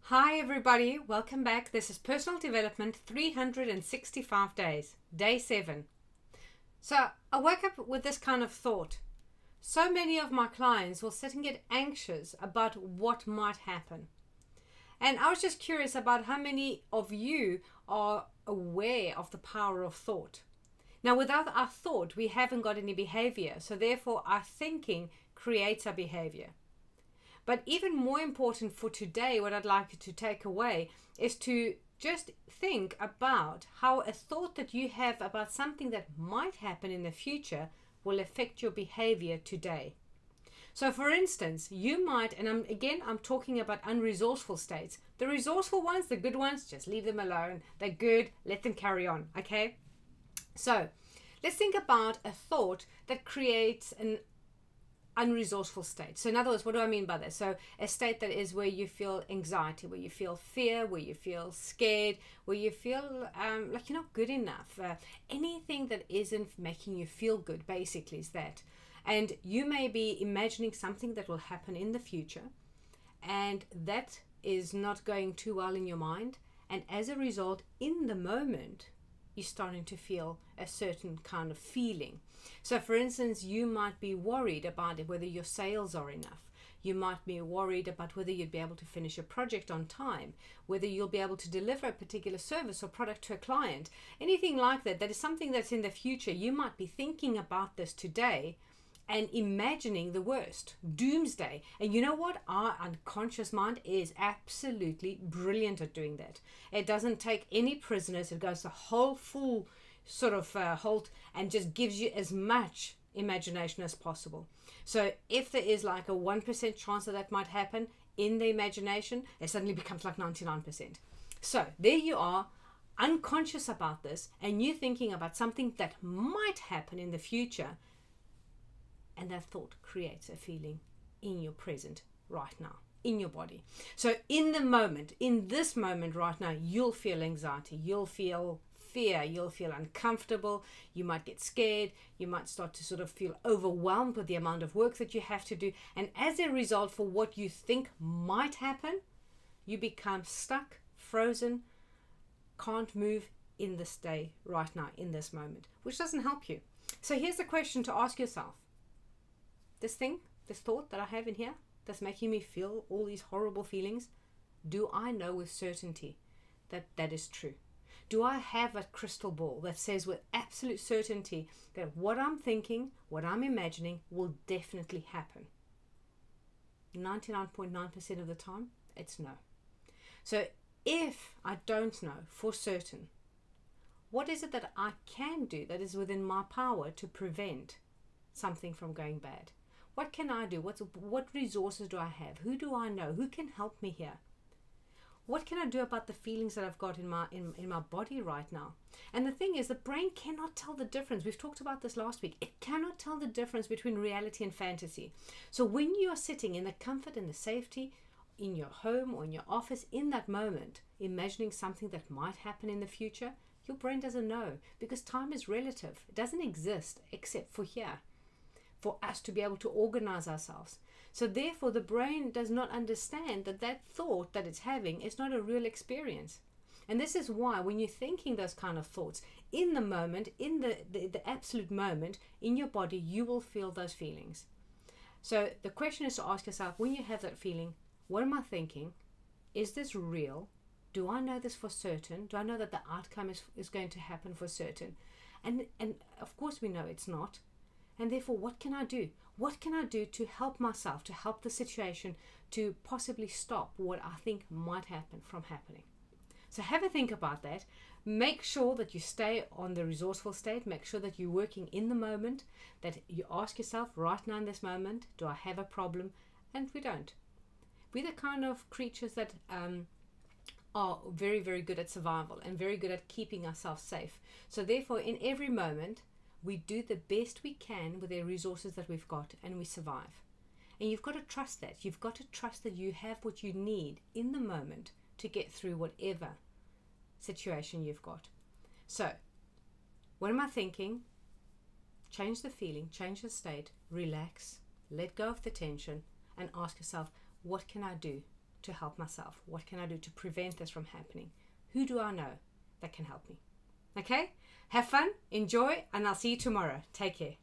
Hi everybody, welcome back. This is Personal Development 365 Days, Day 7. So I woke up with this kind of thought. So many of my clients will sit and get anxious about what might happen. And I was just curious about how many of you are aware of the power of thought. Now without our thought, we haven't got any behavior. So therefore our thinking creates our behavior. But even more important for today, what I'd like you to take away is to just think about how a thought that you have about something that might happen in the future will affect your behavior today. So for instance, you might, and I'm talking about unresourceful states. The resourceful ones, the good ones, just leave them alone. They're good, let them carry on, okay? So let's think about a thought that creates an unresourceful state. So in other words, what do I mean by this? So a state that is where you feel anxiety, where you feel fear, where you feel scared, where you feel like you're not good enough. Anything that isn't making you feel good basically is that. And you may be imagining something that will happen in the future, and that is not going too well in your mind. And as a result, in the moment, you're starting to feel a certain kind of feeling. So for instance, you might be worried about whether your sales are enough. You might be worried about whether you'd be able to finish a project on time, whether you'll be able to deliver a particular service or product to a client, anything like that. That is something that's in the future. You might be thinking about this today and imagining the worst, doomsday. And you know what? Our unconscious mind is absolutely brilliant at doing that. It doesn't take any prisoners. It goes the whole full sort of halt and just gives you as much imagination as possible. So if there is like a 1% chance that might happen in the imagination, it suddenly becomes like 99%. So there you are, unconscious about this, and you're thinking about something that might happen in the future. And that thought creates a feeling in your present right now, in your body. So in the moment, in this moment right now, you'll feel anxiety, you'll feel fear, you'll feel uncomfortable, you might get scared, you might start to sort of feel overwhelmed with the amount of work that you have to do. And as a result, for what you think might happen, you become stuck, frozen, can't move in this day right now, in this moment, which doesn't help you. So here's the question to ask yourself. This thought that I have in here that's making me feel all these horrible feelings, do I know with certainty that that is true? Do I have a crystal ball that says with absolute certainty that what I'm thinking, what I'm imagining will definitely happen? 99.9% of the time, it's no. So if I don't know for certain, what is it that I can do that is within my power to prevent something from going bad? What can I do? What resources do I have? Who do I know? Who can help me here? What can I do about the feelings that I've got in my body right now? And the thing is, the brain cannot tell the difference. We've talked about this last week. It cannot tell the difference between reality and fantasy. So when you are sitting in the comfort and the safety in your home or in your office in that moment, imagining something that might happen in the future, your brain doesn't know, because time is relative. It doesn't exist except for here, for us to be able to organize ourselves. So therefore the brain does not understand that thought that it's having is not a real experience. And this is why when you're thinking those kind of thoughts, in the moment, in the absolute moment, in your body, you will feel those feelings. So the question is to ask yourself, when you have that feeling, what am I thinking? Is this real? Do I know this for certain? Do I know that the outcome is going to happen for certain? And of course we know it's not. And therefore, what can I do? What can I do to help myself, to help the situation, to possibly stop what I think might happen from happening? So have a think about that. Make sure that you stay on the resourceful state. Make sure that you're working in the moment, that you ask yourself right now in this moment, do I have a problem? And we don't. We're the kind of creatures that are very, very good at survival and very good at keeping ourselves safe. So therefore, in every moment, we do the best we can with the resources that we've got, and we survive. And you've got to trust that. You've got to trust that you have what you need in the moment to get through whatever situation you've got. So, what am I thinking? Change the feeling, change the state, relax, let go of the tension, and ask yourself, what can I do to help myself? What can I do to prevent this from happening? Who do I know that can help me? Okay? Have fun, enjoy, and I'll see you tomorrow. Take care.